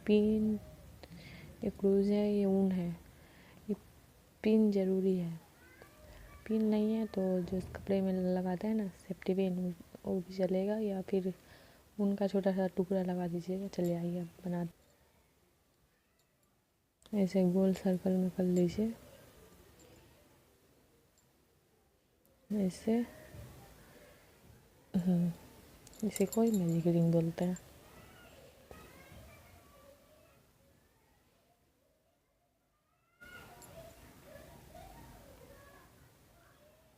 Pin, ये cruise है, ये ऊन है। ये पिन ज़रूरी है, पिन नहीं है तो जो कपड़े में लगाते हैं ना सेफ्टी पिन, वो भी चलेगा, या फिर ऊन का छोटा सा टुकड़ा लगा दीजिएगा, चल जाएगा। बना ऐसे गोल सर्कल में कर लीजिए ऐसे। इसे कोई मैजिक रिंग बोलते हैं।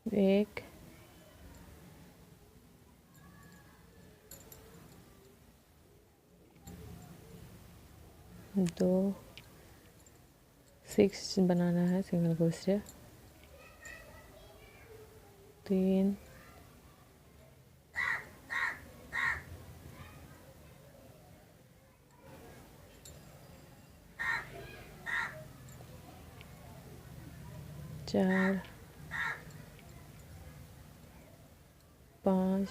एक, दो, 6 बनाना है सिंगल क्रोशिया। 3, 4, 5,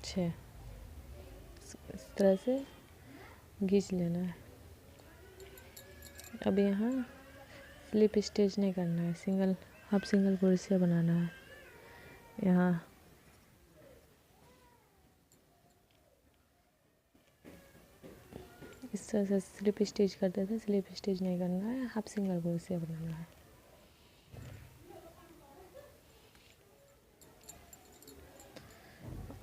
6। इस तरह से खींच लेना है। अब यहाँ स्लिप स्टिच नहीं करना है, सिंगल हाफ सिंगल क्रोशिया बनाना है। यहाँ इस तरह से स्लिप स्टिच करते थे, स्लिप स्टिच नहीं करना है, हाफ सिंगल क्रोशिया बनाना है।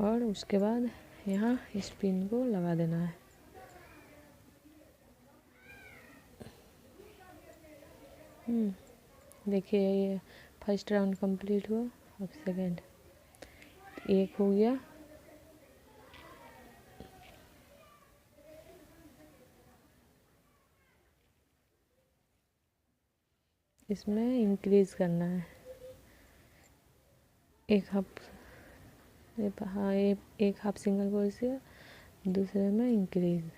और उसके बाद यहाँ इस पिन को लगा देना है। देखिए ये फर्स्ट राउंड कंप्लीट हुआ। अब सेकेंड, एक हो गया। इसमें इंक्रीज करना है एक हाफ, हाँ एक हाफ सिंगल क्रोशिया, दूसरे में इंक्रीज।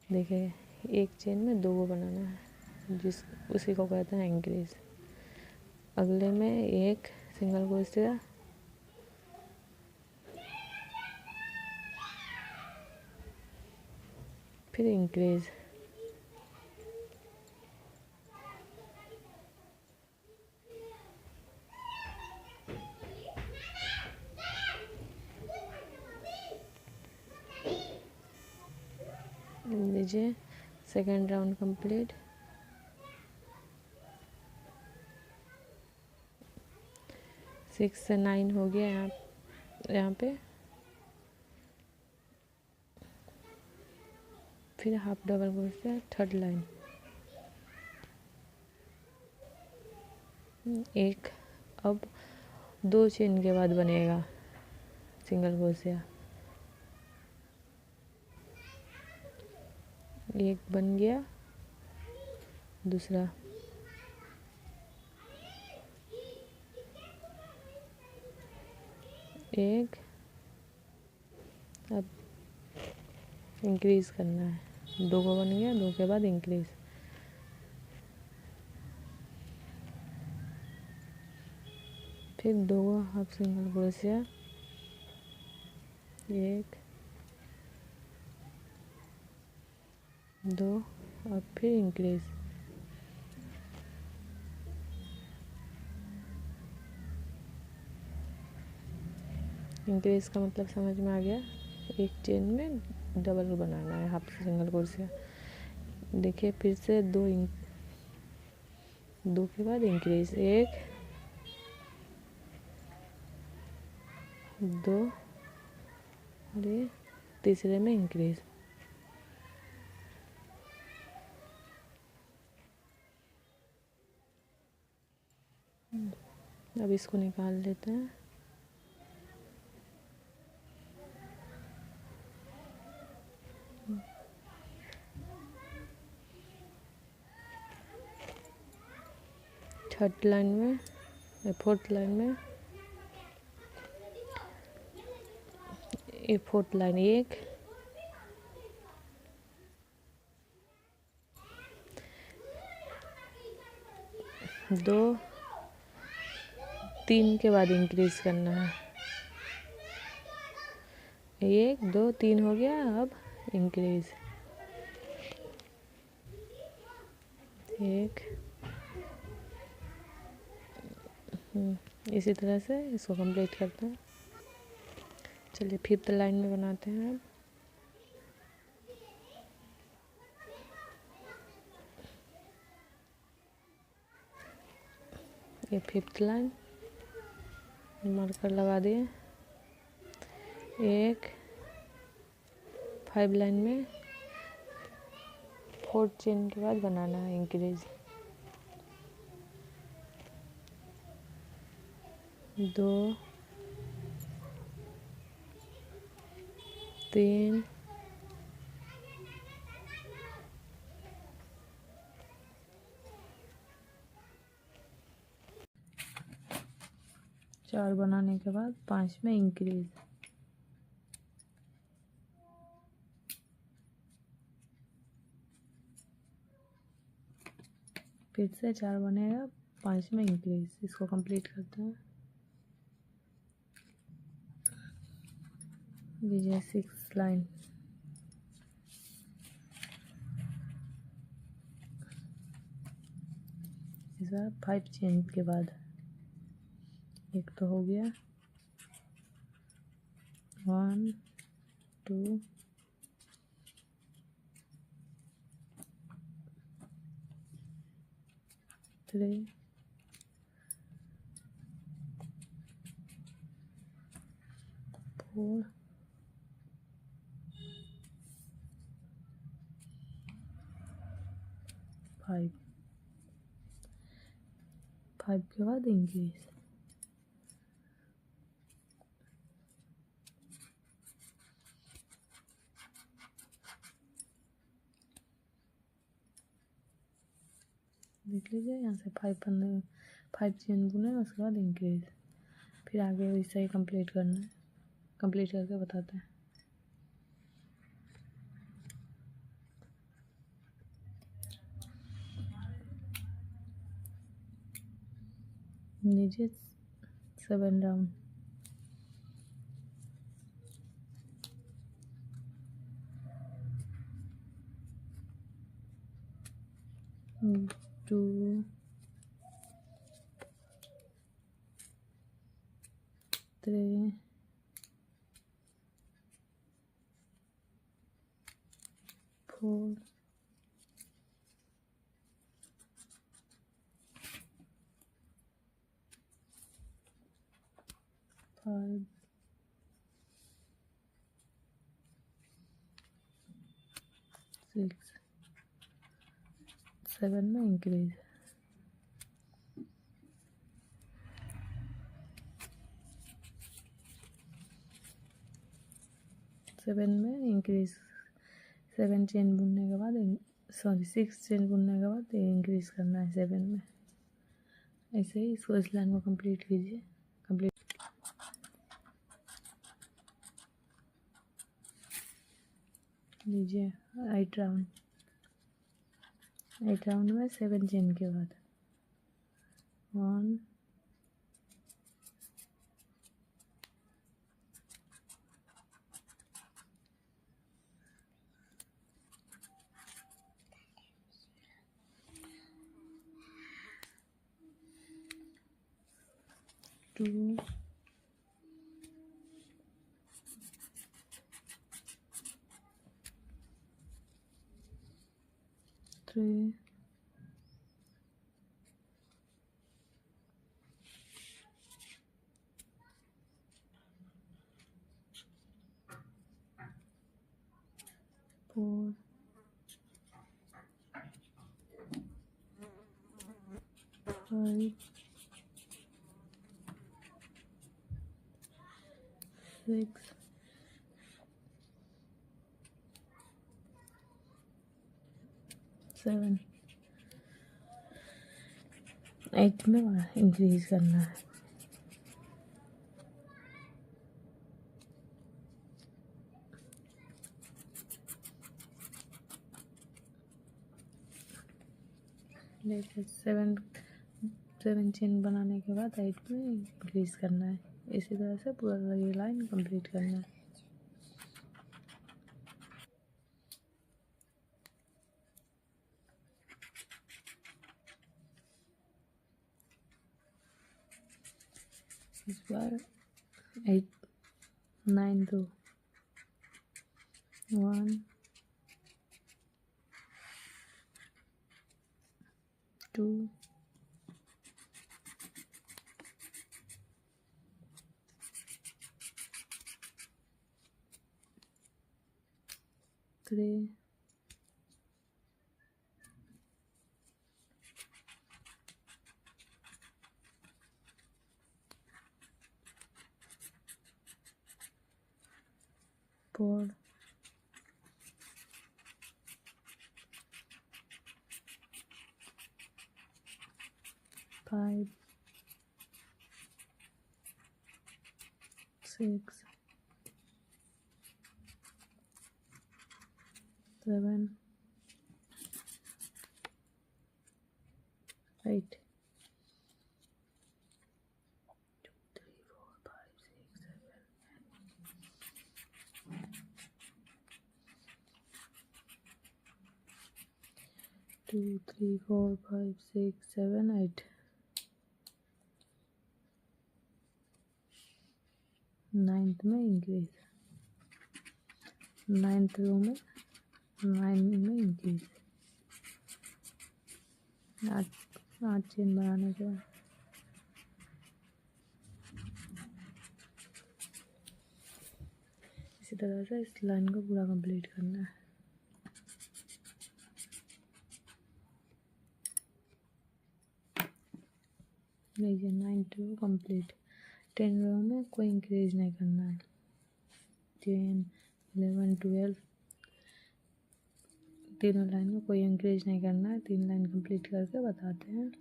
देखिए एक चेन में 2 को बनाना है, जिस उसी को कहते हैं इंक्रीज। अगले में एक सिंगल क्रोशिया, फिर इंक्रीज। लीजिए सेकेंड राउंड कंप्लीट। सिक्स से 9 हो गया। यहाँ पे फिर half double crochet, third line एक। अब 2 चेन के बाद बनेगा सिंगल क्रोशिया। एक बन गया, दूसरा एक। अब इंक्रीज करना है, 2 को बन गया, 2 के बाद इंक्रीज। फिर 2 हाफ सिंगल क्रोशिया, एक, 2, और फिर इंक्रीज। इंक्रीज का मतलब समझ में आ गया। एक चेन में डबल बनाना है हाफ सिंगल क्रोशिया। देखिए फिर से 2 के बाद इंक्रीज, 1, 2, और ये तीसरे में इंक्रीज। अब इसको निकाल लेते हैं। थर्ड लाइन में, फोर्थ लाइन में, ये फोर्थ लाइन, 1, 2, 3 के बाद इंक्रीज करना है। 1 2 3 हो गया। अब इंक्रीज 1। इसी तरह से इसको कंप्लीट करते हैं। चलिए 5th लाइन में बनाते हैं। अब ये 5th लाइन मार्कर लगा दिए। 1 5 लाइन में 4th चेन के बाद बनाना है इंक्रीज 2 3 4 बनाने के बाद 5 में इंक्रीज फिर से 4 बनेगा, 5 में इंक्रीज। इसको कंप्लीट करते हैं। लीजिए 6th लाइन इस बार 5 चेन के बाद एक तो हो गया 1 2 3 4 5 5 के बाद इंक्रीज देख लीजिए। यहाँ से 5 चेन बुने, उसके बाद इंक्रीज। फिर आगे वैसे ही कंप्लीट करना है। कंप्लीट करके बताते हैं। लीजिए 7 राउंड टू 3 4 5 6 7 में इंक्रीज 7 में इंक्रीज 7 चेन बुनने के बाद 6 चेन बुनने के बाद इंक्रीज करना है 7 में। ऐसे ही इसको इस लाइन को कंप्लीट कीजिए। कंप्लीट लीजिए 8 राउंड में 7 चेन के बाद 1 2 3 4 5 6 7 8 में इंक्रीज करना है। देखिए 7 चेन बनाने के बाद 8 में इंक्रीज करना है। इसी तरह से पूरा ये लाइन कंप्लीट करना है। इस बार 8 9 दो 1 2 3 4 5 6 7 8 3 4 5 6 7 2 3 4 5 6 7 8 नाइन्थ में इंक्रीज, 9th रो में 9 में इंक्रीज। 8 चेन बनाने के बाद इसी तरह से इस लाइन को पूरा कंप्लीट करना है। लीजिए 9th रो कंप्लीट। 10 रो में कोई इंक्रीज नहीं करना है। 10 11 12 तीनों लाइन में कोई इंक्रीज नहीं करना है। 3 लाइन कंप्लीट करके बताते हैं,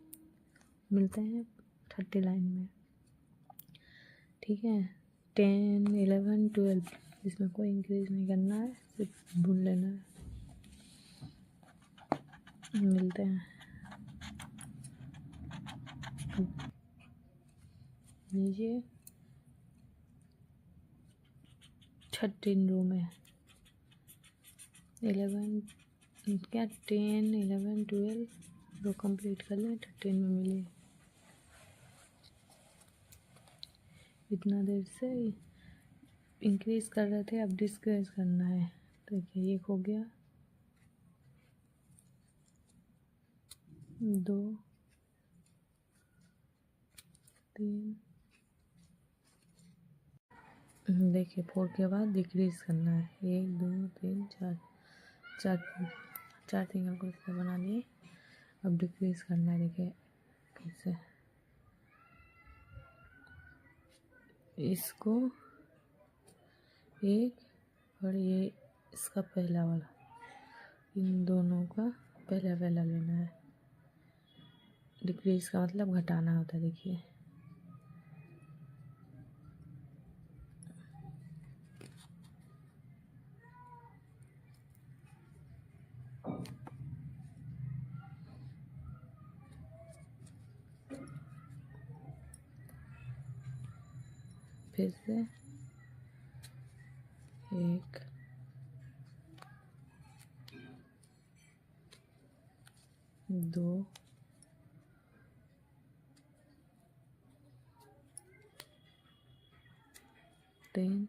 मिलते हैं 30 लाइन में। ठीक है, 10 11 12 इसमें कोई इंक्रीज नहीं करना है, सिर्फ बुन लेना है। मिलते हैं लीजिए 13 रो में 11 क्या 10 11 12 रो कंप्लीट कर लें। 13 में मिले इतना देर से इंक्रीज कर रहे थे, अब डिक्रीज करना है। तो देखिए एक हो गया, 2 3 देखिए 4 के बाद डिक्रीज करना है। 1 2 3 4 चार सिंगल क्रोशे बना लिए। अब डिक्रीज करना है। देखिए कैसे इसको एक और ये इसका पहला वाला, इन दोनों का पहला पहला लेना है। डिक्रीज का मतलब घटाना होता है। देखिए फिर से 1 2 3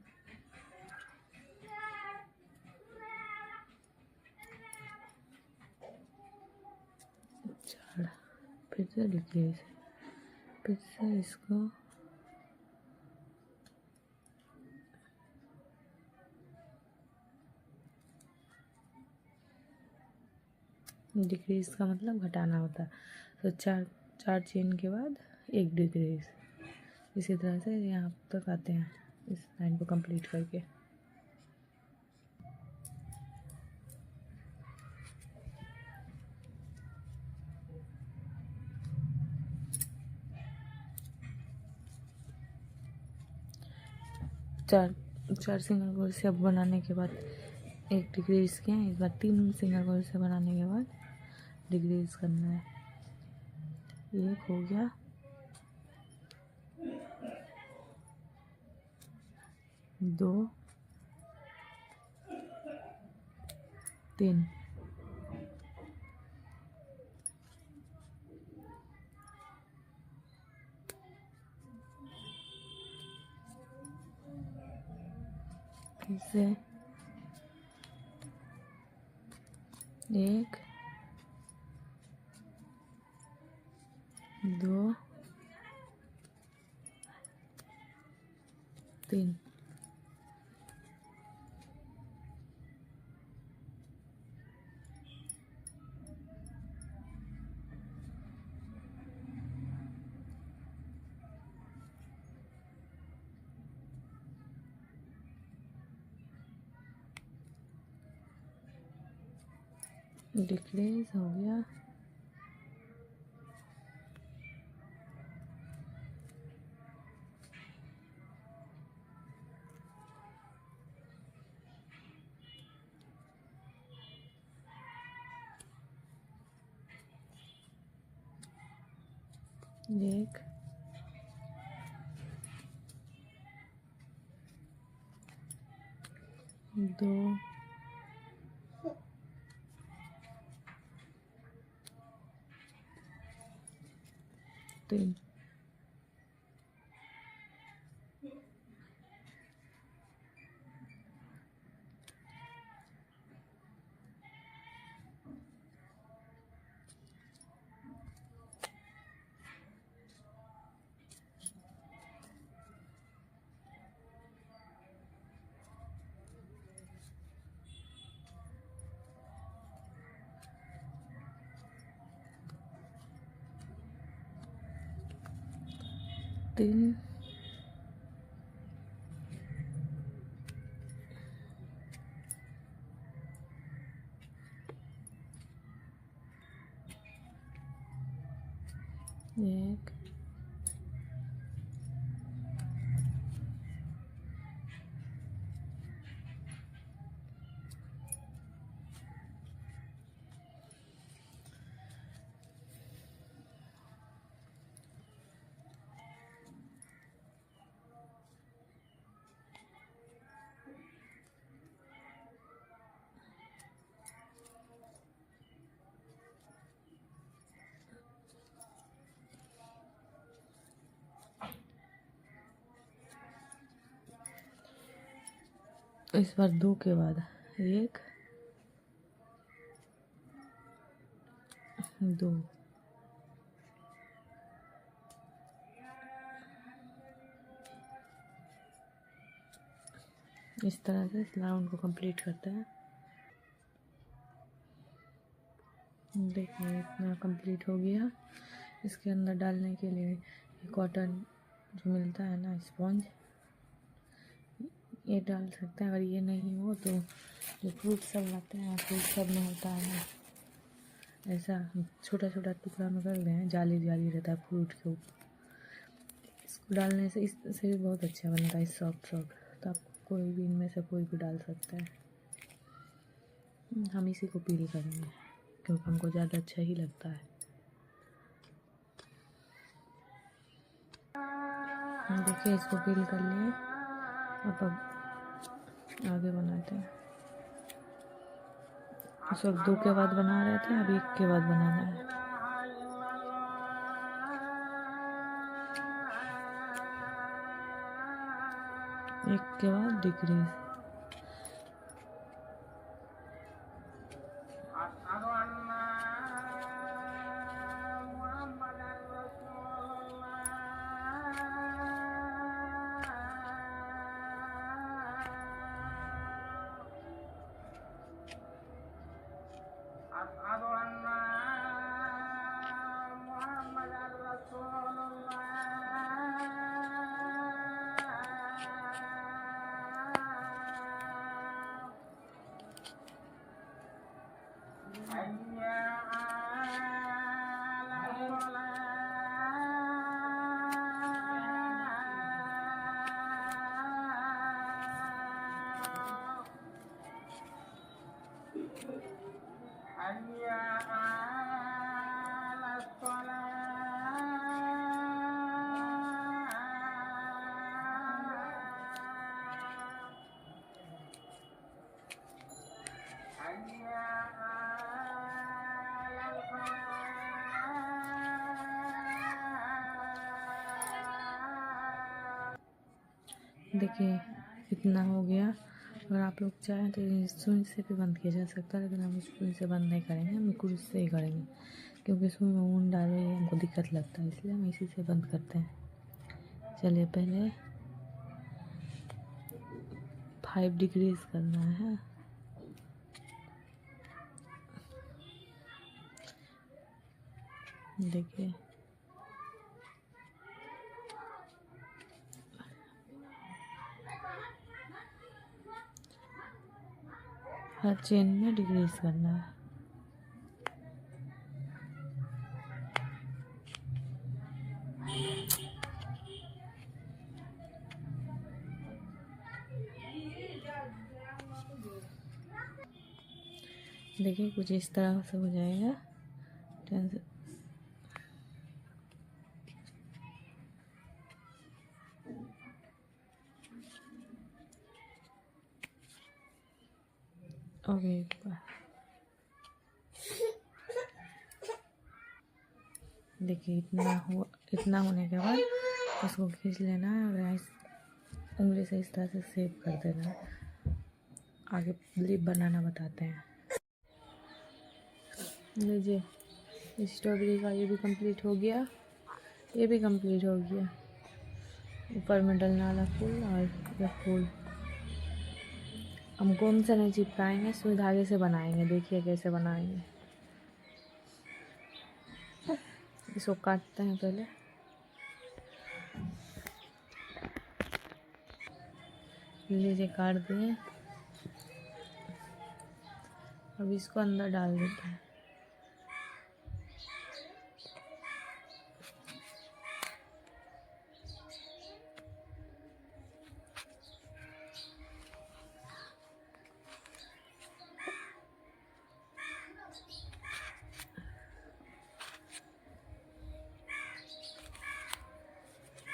4 फिर से डिक्रीज, फिर से इसको डिक्रीज का मतलब घटाना होता है। तो चार चेन के बाद एक डिक्रीज। इसी तरह से यहाँ तक आते हैं इस लाइन को कंप्लीट करके। चार सिंगल क्रोशे अब बनाने के बाद एक डिक्रीज किया है। इस बार 3 सिंगल क्रोशे बनाने के बाद डिक्रीज करना है। एक हो गया, 2 3 4 इसे 1 2 3 डिक्रीज हो गया। एक 2 3 3 1 इस बार 2 के बाद 1 2 इस तरह से इस राउंड को कंप्लीट करते हैं। देखिए इतना कंप्लीट हो गया। इसके अंदर डालने के लिए कॉटन जो मिलता है ना, स्पॉन्ज, ये डाल सकते हैं। अगर ये नहीं हो तो जो फ्रूट सब लाते हैं, फ्रूट सब में होता है ऐसा छोटा छोटा टुकड़ा में कर दें, जाली जाली रहता है फ्रूट के ऊपर। इसको डालने से इससे भी बहुत अच्छा बनता है, सॉफ्ट सॉफ्ट। तो आप कोई भी इनमें से कोई भी डाल सकता है। हम इसी को पील करेंगे क्योंकि हमको ज़्यादा अच्छा ही लगता है। देखिए इसको पील कर लिए। अब आगे बनाते हैं। उस वक्त 2 के बाद बना रहे थे, अब 1 के बाद बनाना है। एक के बाद डिक्रीज। देखिए इतना हो गया। अगर आप लोग चाहें तो सुई से भी बंद किया जा सकता है, लेकिन हम सुई से बंद नहीं करेंगे, हम क्रूस से ही करेंगे, क्योंकि सुई में ऊन डाले हमको दिक्कत लगता है, इसलिए हम इसी से बंद करते हैं। चलिए पहले 5 डिग्रीज करना है। देखिए हर चेन में डिक्रीज करना है। देखिए कुछ इस तरह से हो जाएगा। ओके देखिए इतना होने के बाद उसको खींच लेना है और उंगली से इस तरह से सेव कर देना है। आगे लिप बनाना बताते हैं। लीजिए स्ट्रॉबेरी का ये भी कंप्लीट हो गया, ये भी कंप्लीट हो गया। ऊपर में डलने वाला फूल और ये फूल हम गोंद से नहीं चिपकाएंगे, सुई धागे से बनाएंगे। देखिए कैसे बनाएंगे। इसको काटते हैं पहले। लीजिए काट दिए, अब इसको अंदर डाल देते हैं।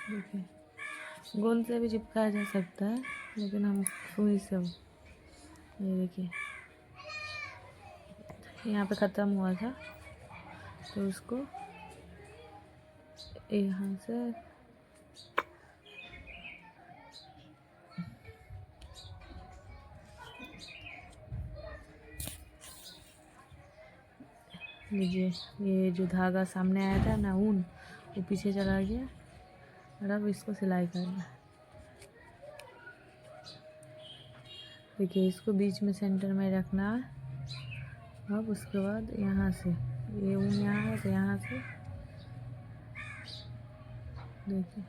देखिए गोंद से भी चिपकाया जा सकता है, लेकिन हम सुई से। ये देखिए यहाँ पे ख़त्म हुआ था तो उसको यहाँ से लीजिए। ये जो धागा सामने आया था ना ऊन, वो पीछे चला गया और अब इसको सिलाई करना है। देखिए इसको बीच में सेंटर में रखना है। अब उसके बाद यहाँ से ये ऊन यहाँ है तो यहाँ से देखिए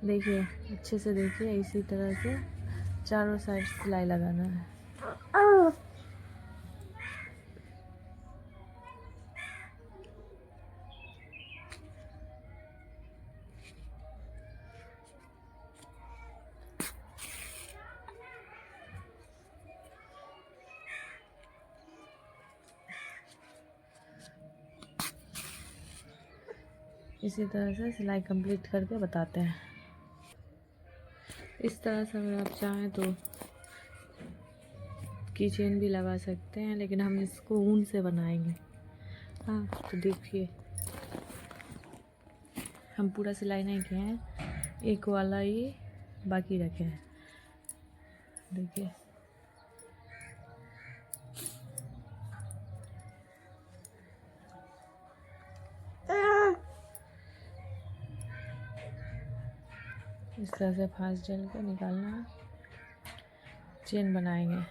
देखिए अच्छे से देखिए, इसी तरह से चारों साइड सिलाई लगाना है। इसी तरह से सिलाई कंप्लीट करके बताते हैं। इस तरह से अगर आप चाहें तो की चेन भी लगा सकते हैं, लेकिन हम इसको ऊन से बनाएंगे। हाँ तो देखिए हम पूरा सिलाई नहीं किए हैं, एक वाला ही बाकी रखे हैं। देखिए इस तरह से फास्ट जल के निकालना है। चेन बनाएंगे,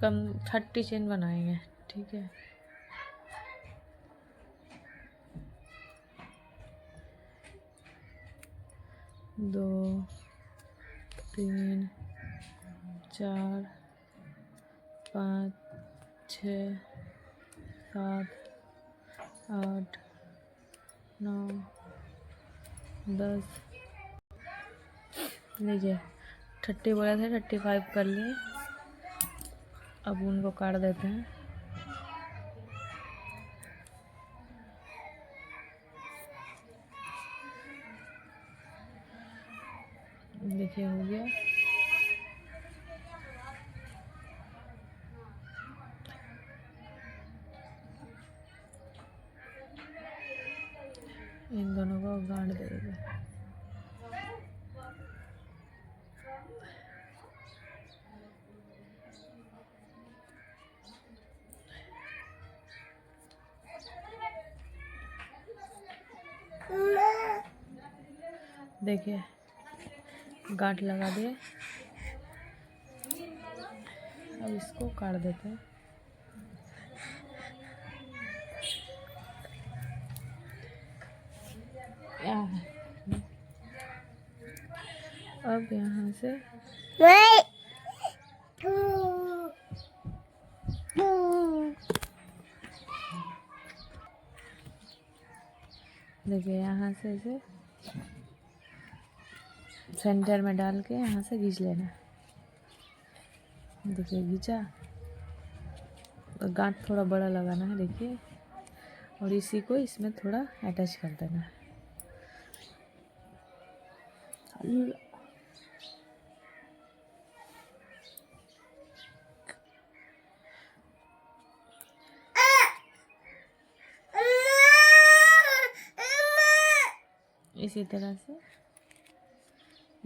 कम 30 चेन बनाएंगे, ठीक है। दो, 3, 4, 5, 6, 7, 8, 9 10 लीजिए 30 बोला था 35 कर लिए। अब उनको काट देते हैं। देखिए हो गया। इन दोनों को गांठ देगा। देखिए गांठ लगा दिए। अब इसको काट देते हैं। अब यहाँ से देखिए यहाँ से इसे सेंटर में डाल के यहाँ से खींच लेना। देखिए खींचा। और गांठ थोड़ा बड़ा लगाना है देखिए। और इसी को इसमें थोड़ा अटैच कर देना है। इसी तरह से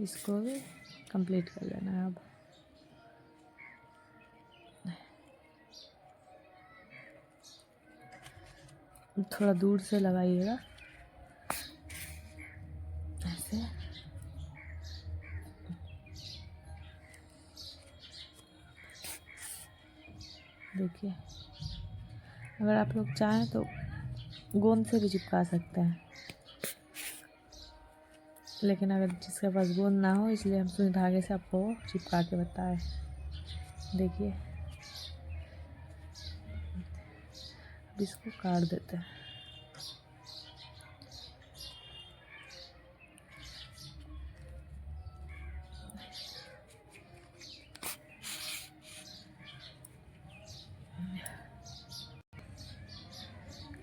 इसको भी कंप्लीट कर लेना है। अब थोड़ा दूर से लगाइएगा ऐसे। देखिए अगर आप लोग चाहें तो गोंद से भी चिपका सकते हैं, लेकिन अगर जिसके पास गोंद ना हो इसलिए हम सुई धागे से आपको चिपका के बताए। देखिए अब इसको काट देते हैं।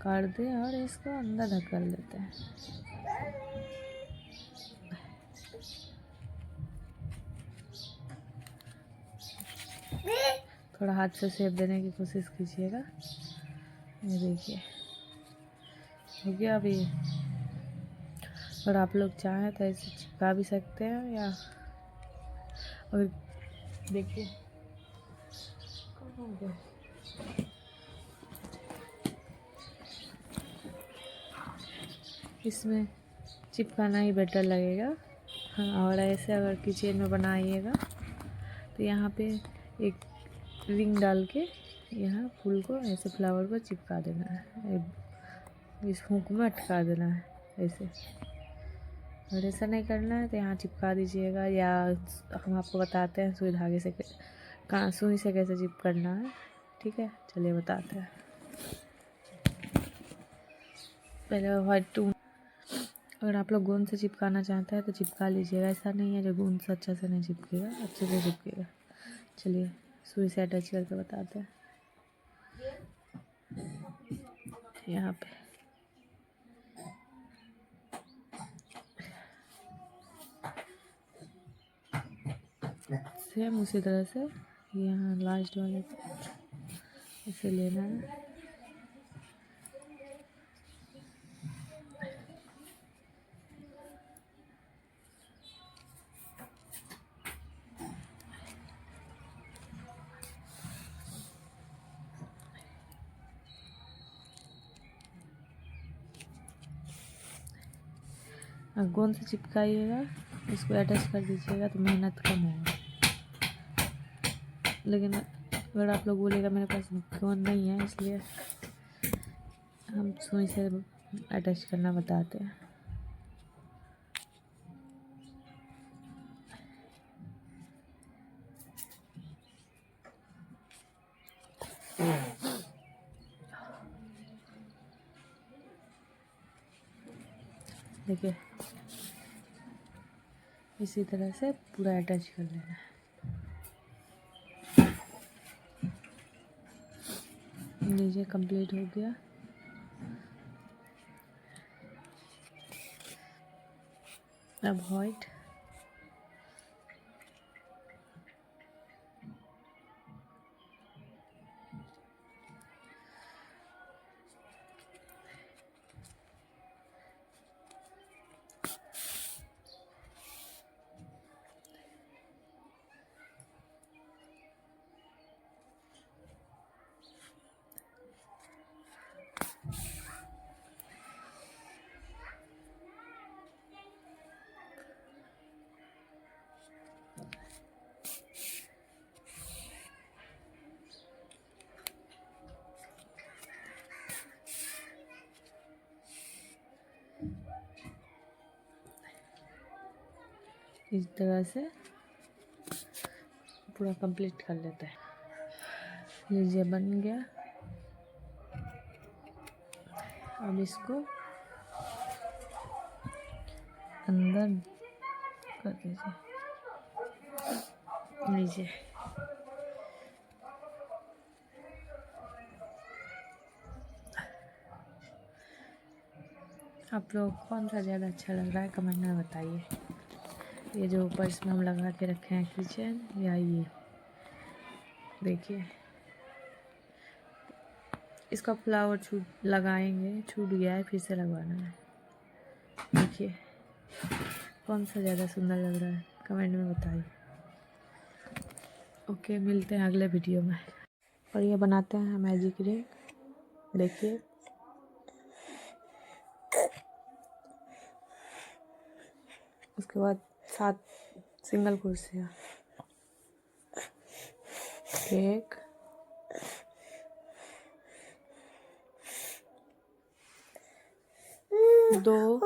काट दे और इसको अंदर धकेल देते हैं। थोड़ा हाथ से शेप देने की कोशिश कीजिएगा। ये देखिए हो गया। अभी अगर आप लोग चाहें तो ऐसे चिपका भी सकते हैं, या और देखिए इसमें चिपकाना ही बेटर लगेगा। हाँ, और ऐसे अगर किचन में बनाइएगा तो यहाँ पे एक रिंग डाल के यहाँ फूल को ऐसे फ्लावर को चिपका देना है। इस हुक में अटका देना है ऐसे। और ऐसा नहीं करना है तो यहाँ चिपका दीजिएगा, या हम आपको बताते हैं सुई धागे से सुई से कैसे चिपकना है। ठीक है, चलिए बताते हैं। पहले व्हाइट ऊन, अगर आप लोग गोंद से चिपकाना चाहते हैं तो चिपका लीजिएगा। ऐसा नहीं है जो गोंद से अच्छा से नहीं चिपकेगा, अच्छे से चिपकेगा। चलिए सुई से अटैच करके बताते हैं। यहाँ पे सेम उसी तरह से यहाँ लास्ट वाले इसे लेना है। गोंद से चिपकाइएगा, इसको अटैच कर दीजिएगा तो मेहनत कम होगा। लेकिन अगर आप लोग बोलेगा मेरे पास गोंद नहीं है इसलिए हम सुई से अटैच करना बताते हैं। देखिए इसी तरह से पूरा अटैच कर लेना है। लीजिए कंप्लीट हो गया। अब व्हाइट, इस तरह से पूरा कंप्लीट कर लेते हैं। लीजिए बन गया। अब इसको अंदर कर दीजिए। लीजिए आप लोग कौन सा ज़्यादा अच्छा लग रहा है कमेंट में बताइए। ये जो पर्स में हम लगा के रखे हैं किचन, या ये देखिए इसका फ्लावर छूट लगाएंगे, छूट गया है, फिर से लगवाना है। देखिए कौन सा ज़्यादा सुंदर लग रहा है कमेंट में बताइए। ओके, मिलते हैं अगले वीडियो में। और ये बनाते हैं मैजिक रिंग। देखिए उसके बाद 7 सिंगल कुर्सियाँ, 1 2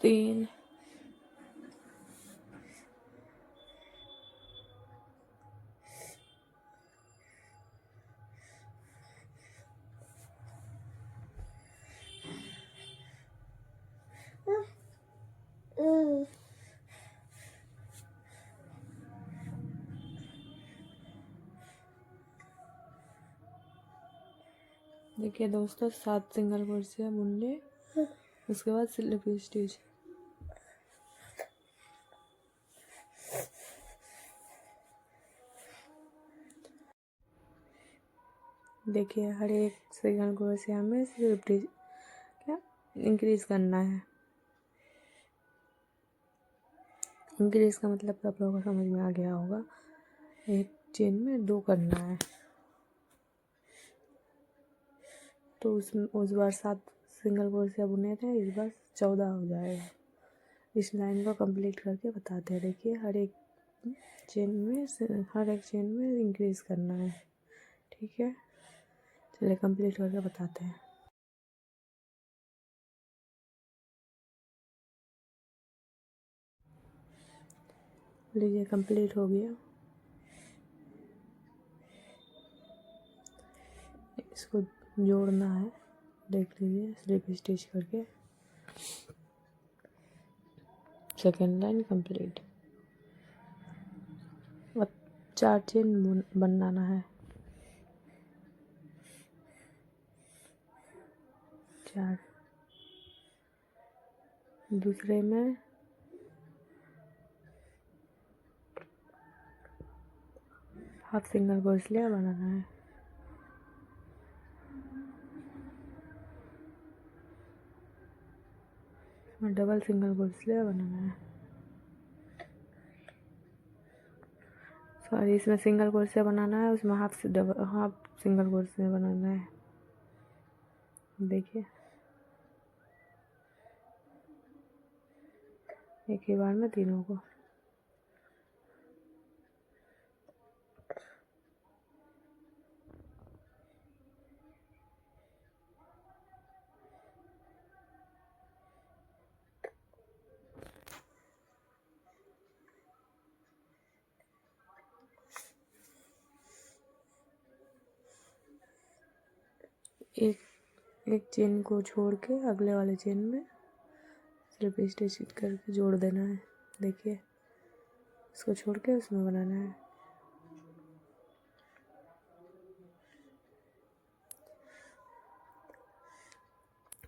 3 देखिए दोस्तों 7 सिंगल कुर्सियाँ बुन लिए। उसके बाद स्लिप स्टिच। देखिए हर एक सिंगल कुर्सियाँ में स्लिप स्टिच क्या इंक्रीज करना है। इंक्रीज का मतलब आप लोगों को समझ में आ गया होगा। एक चेन में 2 करना है, तो उस बार 7 सिंगल क्रोशिया बुने थे, इस बार 14 हो जाएगा। इस लाइन को कंप्लीट करके बताते हैं। देखिए हर एक चेन में इंक्रीज करना है। ठीक है, चलिए कंप्लीट करके बताते हैं। लीजिए कंप्लीट हो गया। इसको जोड़ना है, देख लीजिए स्लिप स्टिच करके। Second line complete. अब 4 चेन बनाना है। 4 दूसरे में हाफ सिंगल क्रोशिया बनाना है। और डबल सिंगल क्रोशिया बनाना है। सॉरी, इसमें सिंगल क्रोशिया बनाना है, उसमें हाफ सिंगल क्रोशिया बनाना है। देखिए एक ही बार में तीनों को। एक एक चेन को छोड़ के अगले वाले चेन में स्लिप स्टिच करके जोड़ देना है। देखिए, इसको छोड़ के उसमें बनाना है।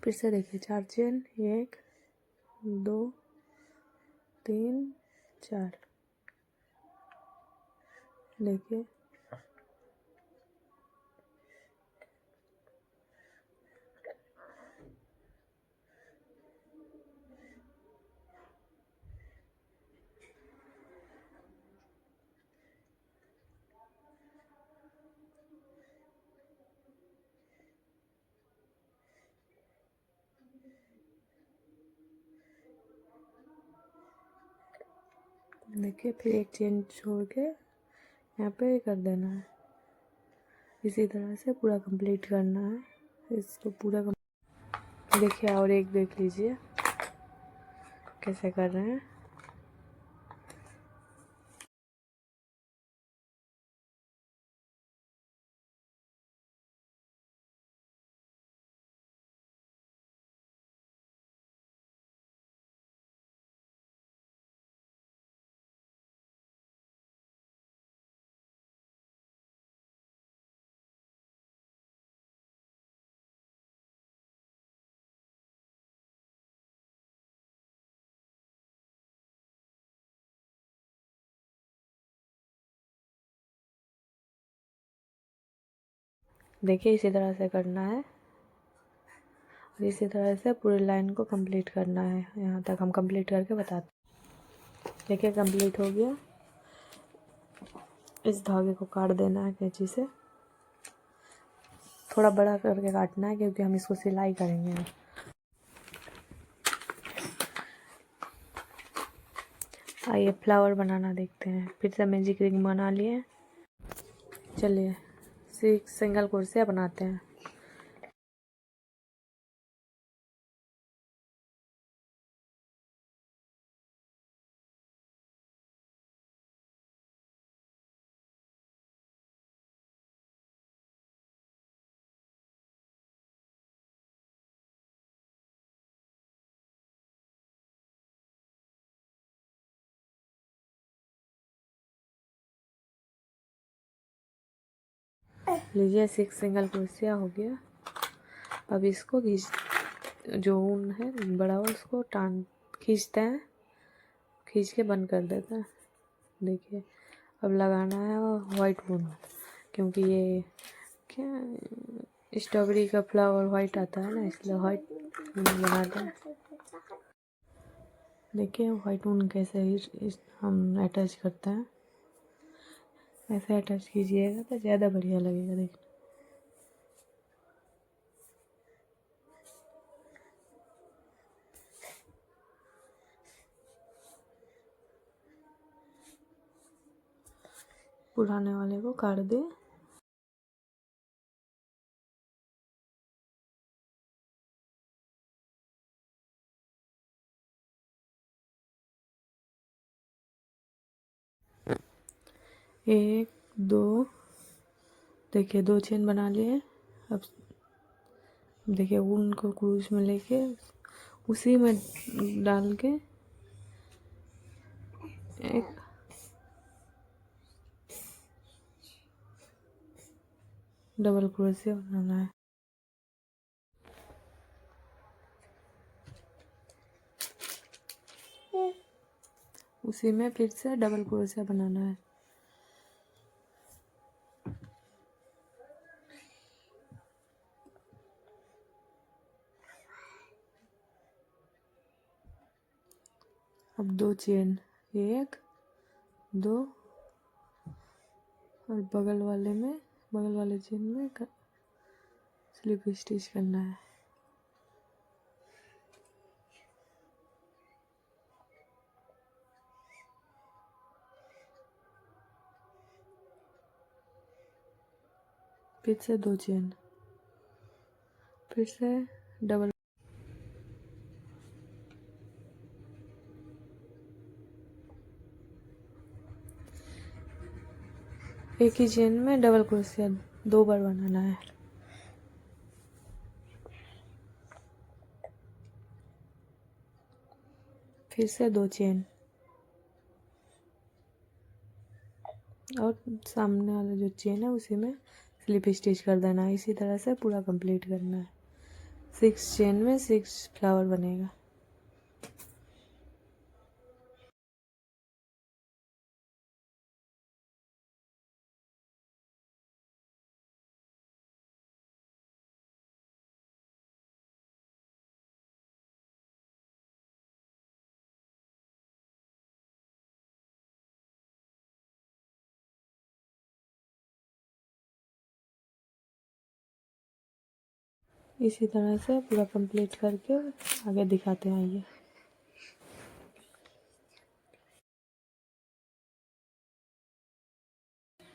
फिर से देखिए, 4 चेन, 1 2 3 4। देखिए, देखिए फिर एक चेन छोड़ के यहाँ पे कर देना है। इसी तरह से पूरा कंप्लीट करना है इसको पूरा। देखिए, और एक देख लीजिए कैसे कर रहे हैं। देखिए, इसी तरह से करना है और इसी तरह से पूरी लाइन को कंप्लीट करना है। यहाँ तक हम कंप्लीट करके बताते हैं। देखिए, कंप्लीट हो गया। इस धागे को काट देना है कैंची से। थोड़ा बड़ा करके काटना है क्योंकि हम इसको सिलाई करेंगे। आइए फ्लावर बनाना देखते हैं। फिर से मैजिक रिंग बना लिए। चलिए 6 सिंगल क्रोशिया बनाते हैं। लीजिए, 6 सिंगल क्रोशिया हो गया। अब इसको जो ऊन है बड़ा हुआ उसको खींचते हैं, खींच के बंद कर देते हैं। देखिए, अब लगाना है वाइट ऊन, क्योंकि ये क्या स्ट्रॉबेरी का फ्लावर वाइट आता है ना, इसलिए वाइट ऊन बनाते हैं। देखिए, वाइट ऊन कैसे हम अटैच करते हैं। ऐसे अटैच कीजिएगा तो ज़्यादा बढ़िया लगेगा देखने। पुराने वाले को काट दे। एक दो, देखिए 2 चेन बना लिए। अब देखिए, ऊन को क्रूज में लेके उसी में डाल के एक डबल क्रोशिया बनाना है। उसी में फिर से डबल क्रोशिया बनाना है। अब 2 चेन, 1 2, और बगल वाले चेन में स्लिप स्टिच करना है। फिर से 2 चेन, फिर से डबल। एक ही चेन में डबल क्रोशिया 2 बार बनाना है। फिर से 2 चेन और सामने वाला जो चेन है उसी में स्लिप स्टिच कर देना है। इसी तरह से पूरा कंप्लीट करना है। 6 चेन में 6 फ्लावर बनेगा। इसी तरह से पूरा कंप्लीट करके आगे दिखाते हैं। आइए,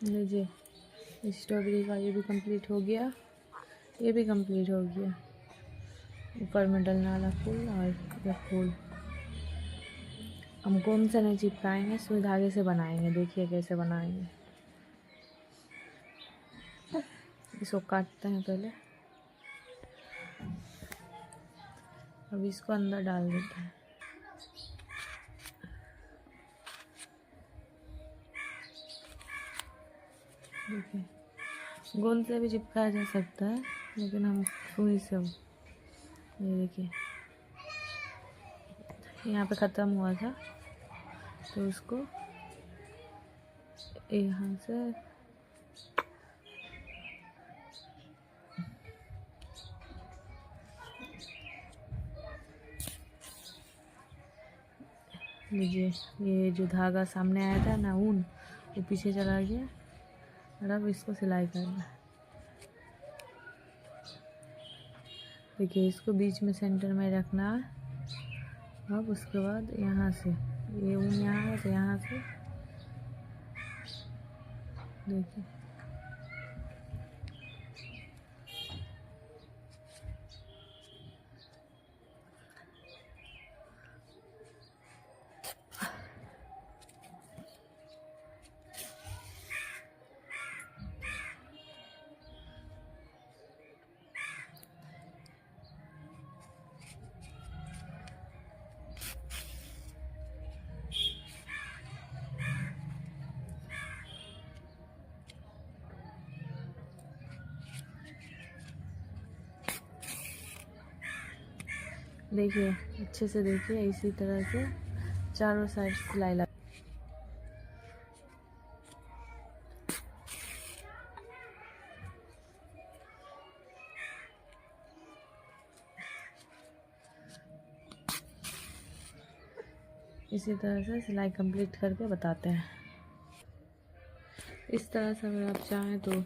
लीजिए स्ट्रॉबेरी का ये भी कंप्लीट हो गया, ये भी कंप्लीट हो गया। ऊपर में डलने वाला फूल और ये फूल हम गोंद से नहीं चिपकाएंगे, सुई धागे से बनाएंगे। देखिए कैसे बनाएंगे। इसको काटते हैं पहले, अब इसको अंदर डाल देते हैं। देखिए गोंद से भी चिपकाया जा सकता है, लेकिन हम सुई से, ये देखिए यहाँ पे ख़त्म हुआ था तो उसको यहाँ से लीजिए, ये जो धागा सामने आया था ना ऊन, वो पीछे चला गया और अब इसको सिलाई करना है। देखिए इसको बीच में सेंटर में रखना है। अब उसके बाद यहाँ से ये ऊन यहाँ है तो यहाँ से देखिए देखिए अच्छे से देखिए, इसी तरह से चारों साइड सिलाई लगा। इसी तरह से सिलाई कंप्लीट करके बताते हैं। इस तरह से अगर आप चाहें तो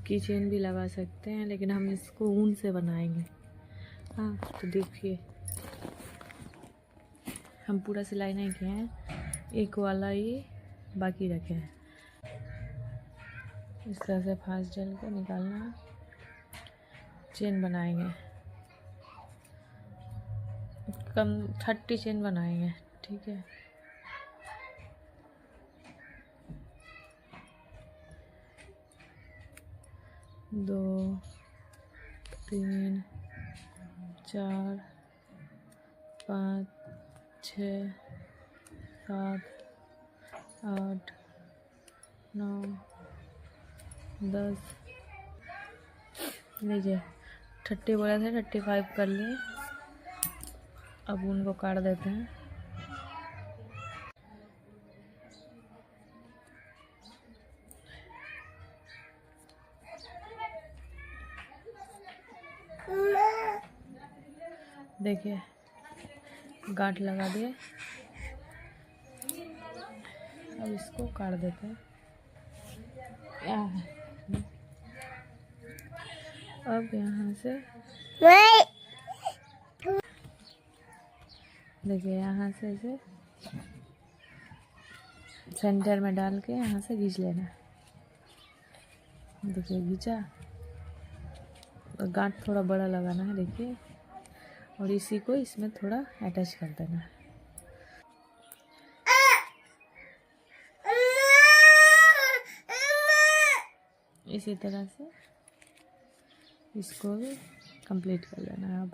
की चेन भी लगा सकते हैं, लेकिन हम इसको ऊन से बनाएंगे। हाँ तो देखिए हम पूरा सिलाई नहीं किए हैं, एक वाला ये बाकी रखे हैं। इस तरह से फास्ट जल के निकालना है, चेन बनाएंगे। कम 30 चेन बनाएंगे, ठीक है। दो, 3, 4, 5, 6, 7, 8, 9, 10। लीजिए 30 बोला था, 35 कर लिए। अब उनको काट देते हैं। देखिए गांठ लगा दिए, अब इसको काट देते हैं। अब यहाँ से देखिए, यहाँ से इसे सेंटर में डाल के यहाँ से खींच लेना। देखिए खींचा, और गांठ थोड़ा बड़ा लगाना है। देखिए, और इसी को इसमें थोड़ा अटैच कर देना है। इसी तरह से इसको भी कंप्लीट कर लेना है। अब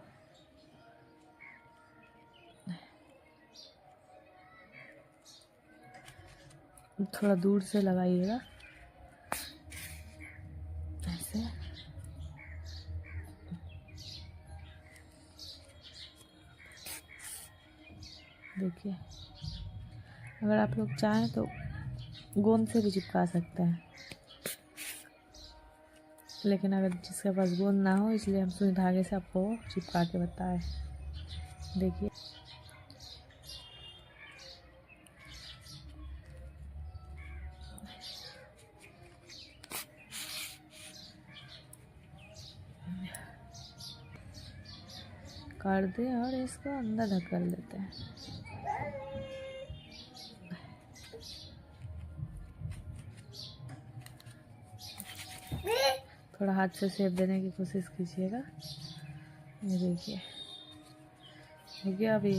थोड़ा दूर से लगाइएगा ऐसे। देखिए, अगर आप लोग चाहें तो गोंद से भी चिपका सकते हैं, लेकिन अगर जिसके पास गोंद ना हो, इसलिए हम सुई धागे से आपको चिपका के बताए। देखिए, कर दे और इसको अंदर ढकेल देते हैं। थोड़ा हाथ से शेप देने की कोशिश कीजिएगा। ये देखिए, हो गया अभी।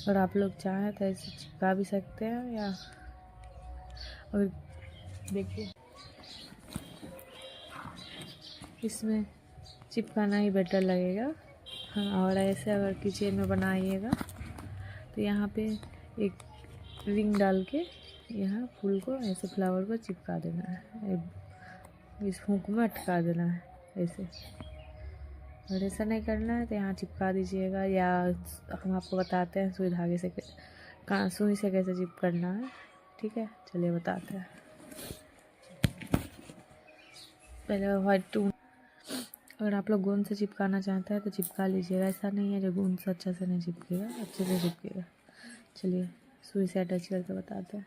और आप लोग चाहें तो ऐसे चिपका भी सकते हैं, या और देखिए, इसमें चिपकाना ही बेटर लगेगा। हाँ, और ऐसे अगर किचन में बनाइएगा तो यहाँ पे एक रिंग डाल के यहाँ फूल को ऐसे फ्लावर को चिपका देना है, इस हुक में अटका देना है ऐसे। और ऐसा नहीं करना है तो यहाँ चिपका दीजिएगा, या हम आपको बताते हैं सुई धागे से सुई से कैसे चिपकना है। ठीक है, चलिए बताते हैं। पहले व्हाइट ऊन, अगर आप लोग गोंद से चिपकाना चाहते हैं तो चिपका लीजिएगा। ऐसा नहीं है जो गोंद से अच्छा से नहीं चिपकेगा, अच्छे से चिपकेगा। चलिए सुई से अटैच करके बताते हैं।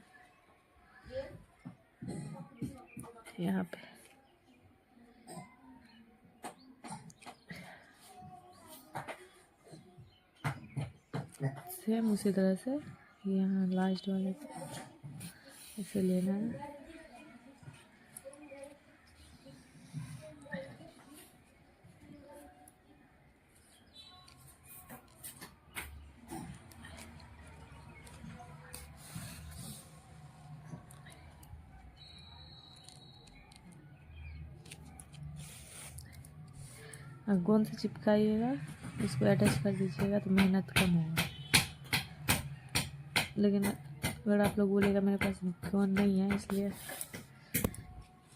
यहाँ पे सेम उसी तरह से यहाँ लास्ट वाले को ऐसे लेना है। गोंद से चिपकाइएगा, इसको अटैच कर दीजिएगा तो मेहनत कम होगा। लेकिन अगर आप लोग बोलेगा मेरे पास गोंद नहीं है, इसलिए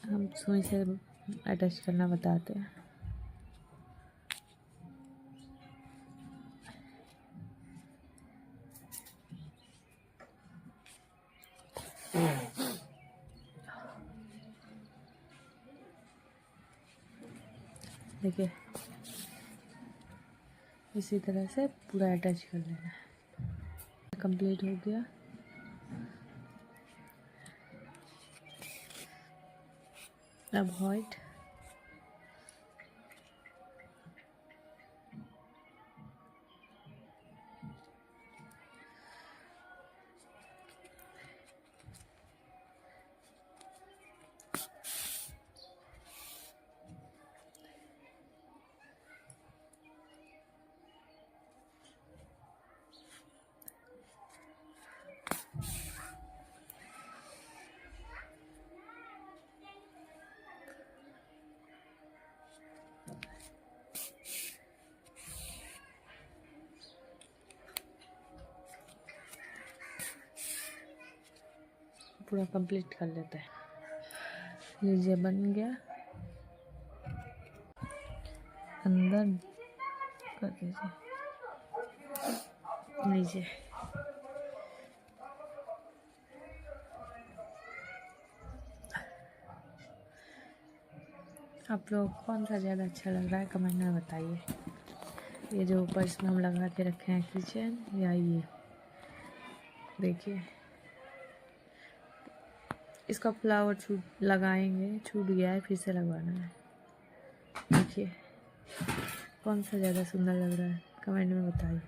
हम सुई से अटैच करना बताते हैं। देखिए, इसी तरह से पूरा अटैच कर लेना है। कंप्लीट हो गया। अब व्हाइट, पूरा कंप्लीट कर लेते हैं। लीजिए, बन गया। अंदर कर दीजिए। लीजिए, आप लोग कौन सा ज़्यादा अच्छा लग रहा है कमेंट में बताइए। ये जो ऊपर इसमें हम लगा के रखे हैं किचन, या ये देखिए, इसका फ्लावर लगाएंगे, छूट गया है, फिर से लगवाना है। देखिए कौन सा ज़्यादा सुंदर लग रहा है, कमेंट में बताइए।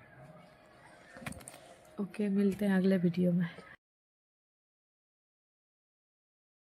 ओके, मिलते हैं अगले वीडियो में।